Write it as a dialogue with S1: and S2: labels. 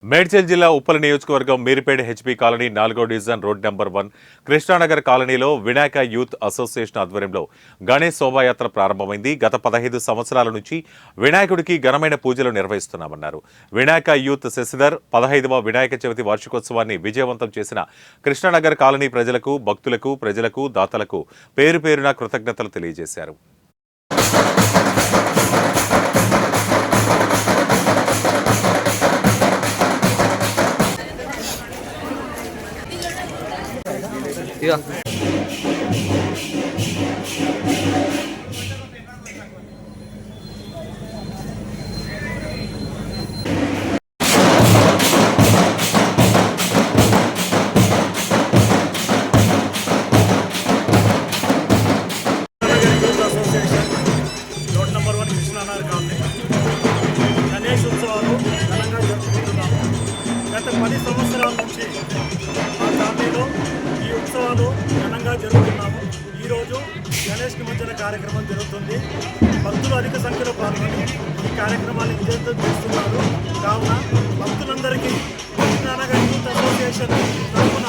S1: మేడ్చల్ జిల్లా ఉప్పల నియోజకవర్గం Meerpet HP colony 4వ డివిజన్ రోడ్ నెంబర్ 1 కృష్ణానగర్ కాలనీలో వినాయక యూత్ అసోసియేషన్ ఆధ్వర్యంలో గణేష్ శోభాయాత్ర ప్రారంభమైంది. గత 15 సంవత్సరాల నుంచి వినాయకుడికి ఘనమైన పూజలు నిర్వహిస్తున్నామన్నారు. వినాయక యూత్ శశిధర్ 15వ వినాయక చవితి వార్షికోత్సవాన్ని విజయవంతం చేసిన కృష్ణానగర్ కాలనీ ప్రజలకు, భక్తులకు, ప్రజలకు, దాతలకు పేరు పేరున కృతజ్ఞతలు తెలియజేశారు.
S2: ఇక
S3: road number 1 Krishna Nagar colony Ganesh ఉత్సవాలు ఘనంగా జరుపుకుంటున్నాము. గత 10 సంవత్సరాల నుంచి మా కాలనీలో ఈ ఉత్సవాలు ఘనంగా జరుపుతున్నాము. ఈరోజు గణేష్ నిమజ్జన కార్యక్రమం జరుగుతుంది. భక్తులు అధిక సంఖ్యలో పాల్గొని ఈ కార్యక్రమాన్ని విజయవంతం చేస్తున్నారు. కావున భక్తులందరికీ కృష్ణానగర్ యూత్ అసోసియేషన్ తరఫున